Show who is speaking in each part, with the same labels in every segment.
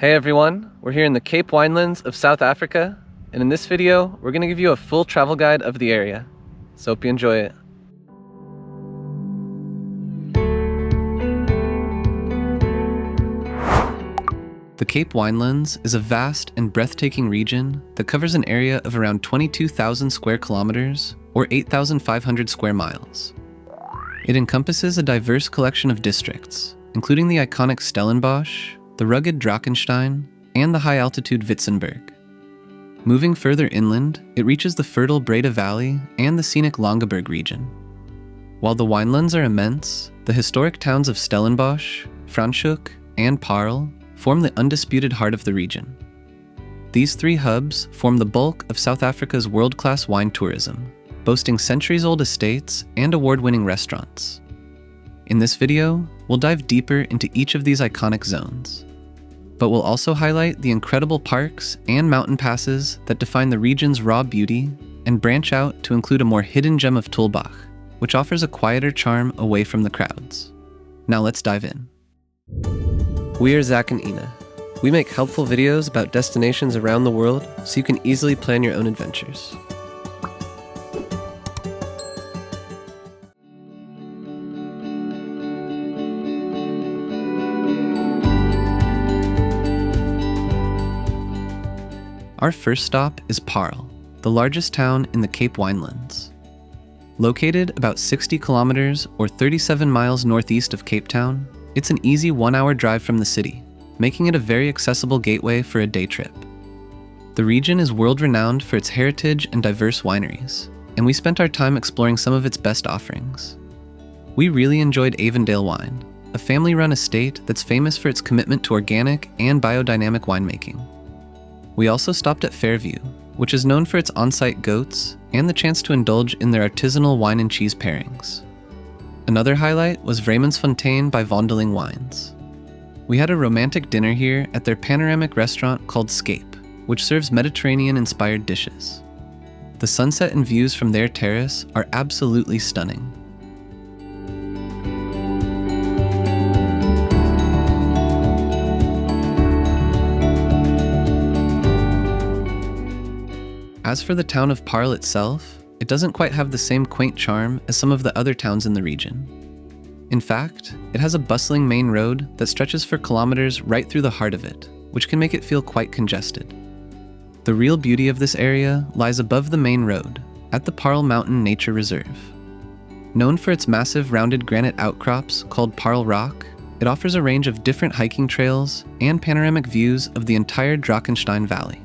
Speaker 1: Hey everyone, we're here in the Cape Winelands of South Africa, and in this video, we're going to give you a full travel guide of the area. So hope you enjoy it. The Cape Winelands is a vast and breathtaking region that covers an area of around 22,000 square kilometers, or 8,500 square miles. It encompasses a diverse collection of districts, including the iconic Stellenbosch, the rugged Drakenstein, and the high-altitude Witzenberg. Moving further inland, it reaches the fertile Breede Valley and the scenic Langeberg region. While the winelands are immense, the historic towns of Stellenbosch, Franschhoek, and Paarl form the undisputed heart of the region. These three hubs form the bulk of South Africa's world-class wine tourism, boasting centuries-old estates and award-winning restaurants. In this video, we'll dive deeper into each of these iconic zones. But we'll also highlight the incredible parks and mountain passes that define the region's raw beauty and branch out to include a more hidden gem of Tulbagh, which offers a quieter charm away from the crowds. Now let's dive in. We are Zach and Ina. We make helpful videos about destinations around the world so you can easily plan your own adventures. Our first stop is Paarl, the largest town in the Cape Winelands. Located about 60 kilometers or 37 miles northeast of Cape Town, it's an easy 1-hour drive from the city, making it a very accessible gateway for a day trip. The region is world-renowned for its heritage and diverse wineries, and we spent our time exploring some of its best offerings. We really enjoyed Avondale Wine, a family-run estate that's famous for its commitment to organic and biodynamic winemaking. We also stopped at Fairview, which is known for its on-site goats and the chance to indulge in their artisanal wine and cheese pairings. Another highlight was Vreemensfontein by Vondeling Wines. We had a romantic dinner here at their panoramic restaurant called Scape, which serves Mediterranean-inspired dishes. The sunset and views from their terrace are absolutely stunning. As for the town of Paarl itself, it doesn't quite have the same quaint charm as some of the other towns in the region. In fact, it has a bustling main road that stretches for kilometers right through the heart of it, which can make it feel quite congested. The real beauty of this area lies above the main road, at the Paarl Mountain Nature Reserve. Known for its massive rounded granite outcrops called Paarl Rock, it offers a range of different hiking trails and panoramic views of the entire Drakenstein Valley.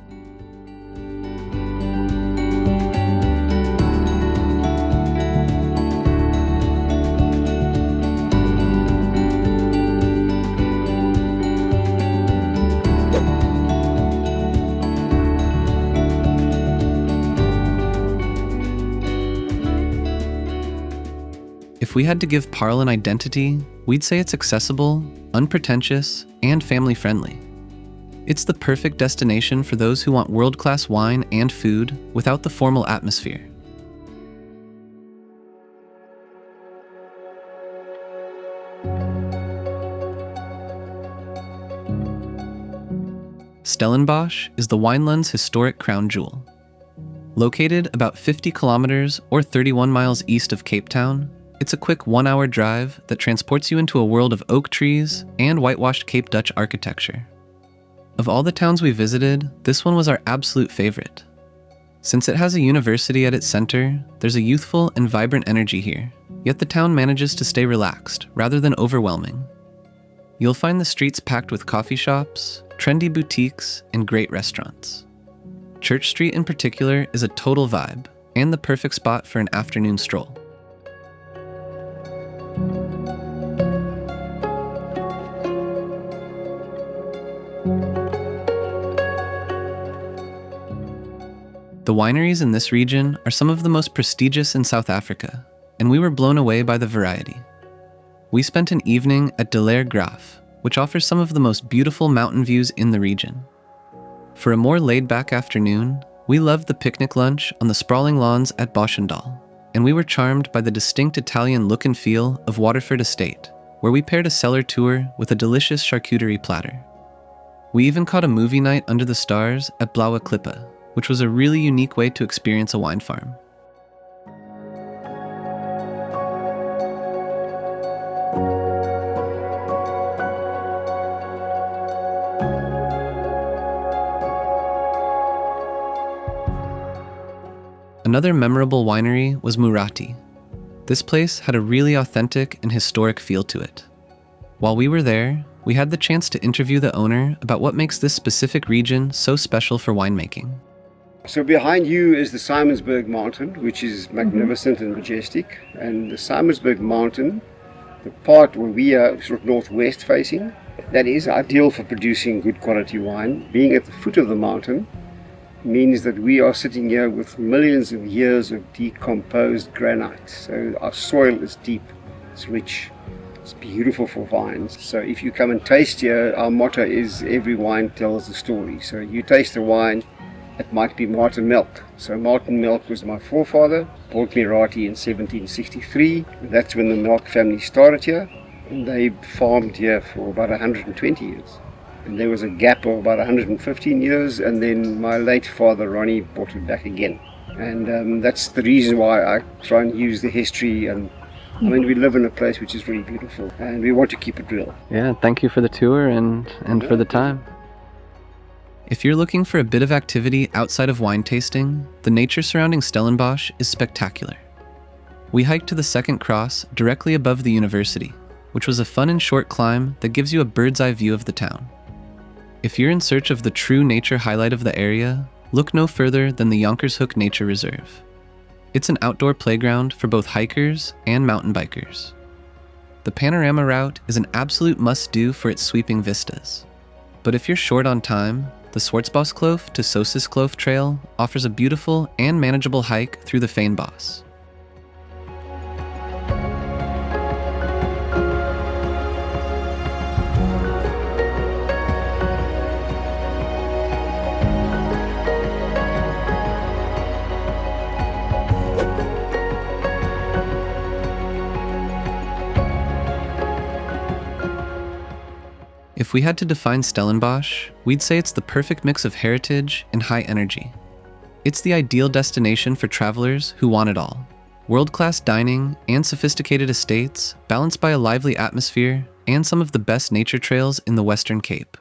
Speaker 1: If we had to give Paarl an identity, we'd say it's accessible, unpretentious, and family-friendly. It's the perfect destination for those who want world-class wine and food without the formal atmosphere. Stellenbosch is the Wineland's historic crown jewel. Located about 50 kilometers or 31 miles east of Cape Town, it's a quick 1-hour drive that transports you into a world of oak trees and whitewashed Cape Dutch architecture. Of all the towns we visited, this one was our absolute favorite. Since it has a university at its center, there's a youthful and vibrant energy here, yet the town manages to stay relaxed rather than overwhelming. You'll find the streets packed with coffee shops, trendy boutiques, and great restaurants. Church Street in particular is a total vibe, and the perfect spot for an afternoon stroll. The wineries in this region are some of the most prestigious in South Africa, and we were blown away by the variety. We spent an evening at De Laer Graaf, which offers some of the most beautiful mountain views in the region. For a more laid-back afternoon, we loved the picnic lunch on the sprawling lawns at Boschendal, and we were charmed by the distinct Italian look and feel of Waterford Estate, where we paired a cellar tour with a delicious charcuterie platter. We even caught a movie night under the stars at Blauwe Klippe, which was a really unique way to experience a wine farm. Another memorable winery was Murati. This place had a really authentic and historic feel to it. While we were there, we had the chance to interview the owner about what makes this specific region so special for winemaking.
Speaker 2: So behind you is the Simonsberg Mountain, which is magnificent and majestic. And the Simonsberg Mountain, the part where we are sort of northwest facing, that is ideal for producing good quality wine. Being at the foot of the mountain means that we are sitting here with millions of years of decomposed granite. So our soil is deep, it's rich, it's beautiful for vines. So if you come and taste here, our motto is every wine tells a story. So you taste the wine, it might be Martin Milk. So Martin Milk was my forefather, bought Murati in 1763. That's when the Milk family started here. And they farmed here for about 120 years. And there was a gap of about 115 years, and then my late father, Ronnie, brought it back again. And that's the reason why I try and use the history. And I mean, we live in a place which is really beautiful, and we want to keep it real.
Speaker 1: Yeah, thank you for the tour and for the time. If you're looking for a bit of activity outside of wine tasting, the nature surrounding Stellenbosch is spectacular. We hiked to the second cross directly above the university, which was a fun and short climb that gives you a bird's eye view of the town. If you're in search of the true nature highlight of the area, look no further than the Jonkershoek Nature Reserve. It's an outdoor playground for both hikers and mountain bikers. The panorama route is an absolute must-do for its sweeping vistas. But if you're short on time, the Swartsboskloof to Sosiskloof Trail offers a beautiful and manageable hike through the Fynbos. If we had to define Stellenbosch, we'd say it's the perfect mix of heritage and high energy. It's the ideal destination for travelers who want it all. World-class dining and sophisticated estates, balanced by a lively atmosphere and some of the best nature trails in the Western Cape.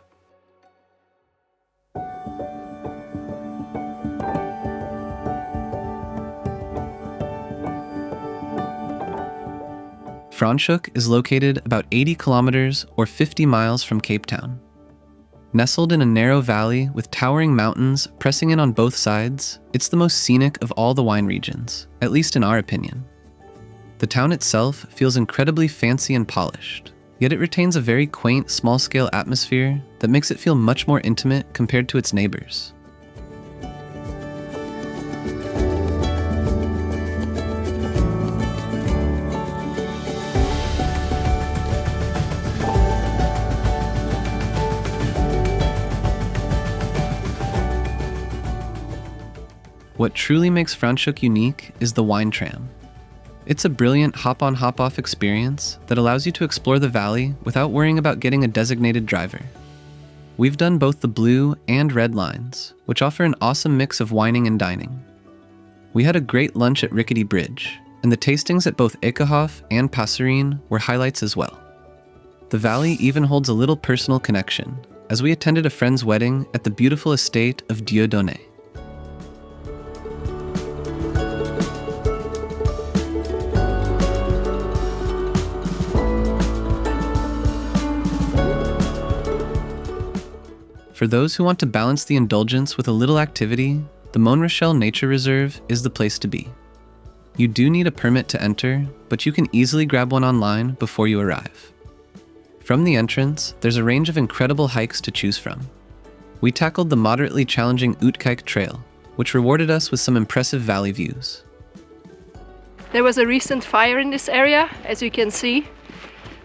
Speaker 1: Franschhoek is located about 80 kilometers or 50 miles from Cape Town. Nestled in a narrow valley with towering mountains pressing in on both sides, it's the most scenic of all the wine regions, at least in our opinion. The town itself feels incredibly fancy and polished, yet it retains a very quaint, small-scale atmosphere that makes it feel much more intimate compared to its neighbors. What truly makes Franschhoek unique is the wine tram. It's a brilliant hop-on hop-off experience that allows you to explore the valley without worrying about getting a designated driver. We've done both the blue and red lines, which offer an awesome mix of wining and dining. We had a great lunch at Rickety Bridge, and the tastings at both Ekehof and Passerine were highlights as well. The valley even holds a little personal connection, as we attended a friend's wedding at the beautiful estate of Dieudonné. For those who want to balance the indulgence with a little activity, the Montrachel Nature Reserve is the place to be. You do need a permit to enter, but you can easily grab one online before you arrive. From the entrance, there's a range of incredible hikes to choose from. We tackled the moderately challenging Uitkijk Trail, which rewarded us with some impressive valley views.
Speaker 3: There was a recent fire in this area, as you can see,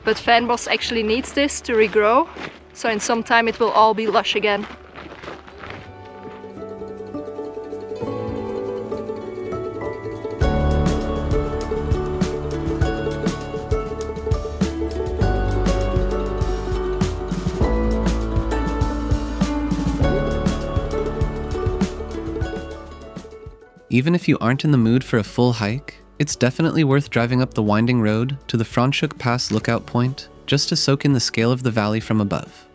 Speaker 3: but Fynbos actually needs this to regrow. So in some time it will all be lush again.
Speaker 1: Even if you aren't in the mood for a full hike, it's definitely worth driving up the winding road to the Franschhoek Pass lookout point just to soak in the scale of the valley from above.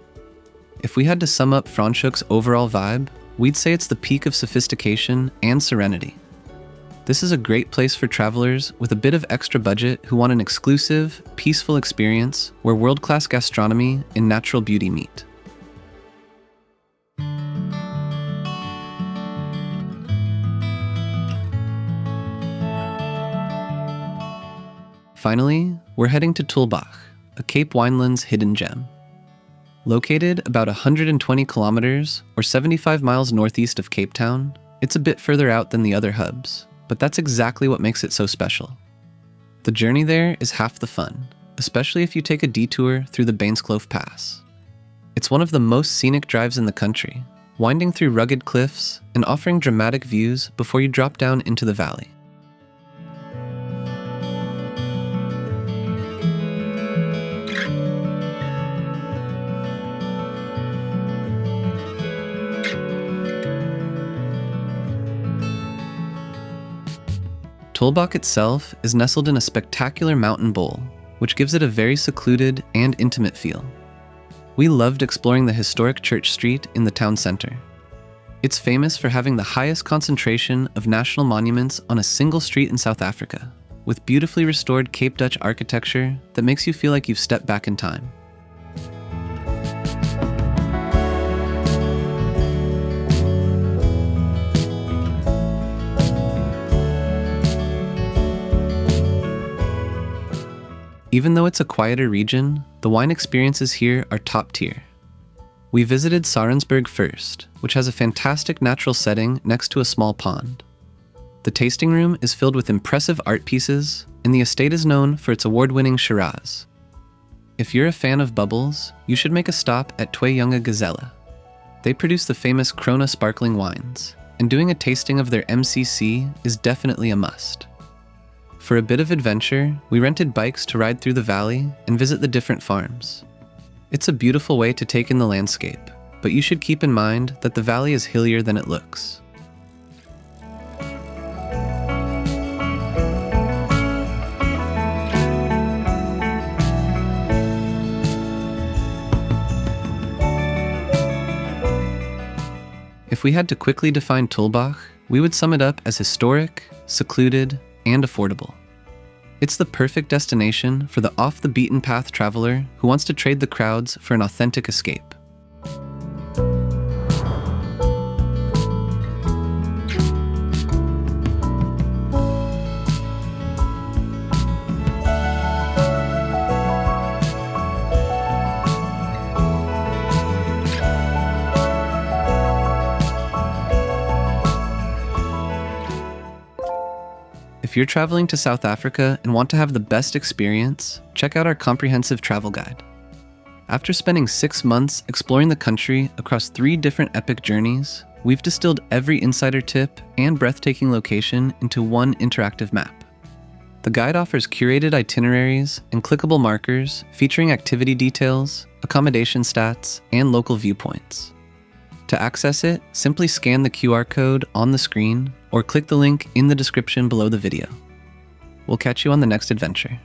Speaker 1: If we had to sum up Franschhoek's overall vibe, we'd say it's the peak of sophistication and serenity. This is a great place for travelers with a bit of extra budget who want an exclusive, peaceful experience where world-class gastronomy and natural beauty meet. Finally, we're heading to Tulbagh, a Cape Winelands hidden gem. Located about 120 kilometers or 75 miles northeast of Cape Town, it's a bit further out than the other hubs, but that's exactly what makes it so special. The journey there is half the fun, especially if you take a detour through the Bainskloof Pass. It's one of the most scenic drives in the country, winding through rugged cliffs and offering dramatic views before you drop down into the valley. Tulbagh itself is nestled in a spectacular mountain bowl, which gives it a very secluded and intimate feel. We loved exploring the historic church street in the town center. It's famous for having the highest concentration of national monuments on a single street in South Africa, with beautifully restored Cape Dutch architecture that makes you feel like you've stepped back in time. Even though it's a quieter region, the wine experiences here are top tier. We visited Sarensberg first, which has a fantastic natural setting next to a small pond. The tasting room is filled with impressive art pieces, and the estate is known for its award-winning Shiraz. If you're a fan of bubbles, you should make a stop at Twee Jonge Gazelle. They produce the famous Krona sparkling wines, and doing a tasting of their MCC is definitely a must. For a bit of adventure, we rented bikes to ride through the valley and visit the different farms. It's a beautiful way to take in the landscape, but you should keep in mind that the valley is hillier than it looks. If we had to quickly define Tulbagh, we would sum it up as historic, secluded, and affordable. It's the perfect destination for the off-the-beaten-path traveler who wants to trade the crowds for an authentic escape. If you're traveling to South Africa and want to have the best experience, check out our comprehensive travel guide. After spending 6 months exploring the country across 3 different epic journeys, we've distilled every insider tip and breathtaking location into one interactive map. The guide offers curated itineraries and clickable markers featuring activity details, accommodation stats, and local viewpoints. To access it, simply scan the QR code on the screen or click the link in the description below the video. We'll catch you on the next adventure.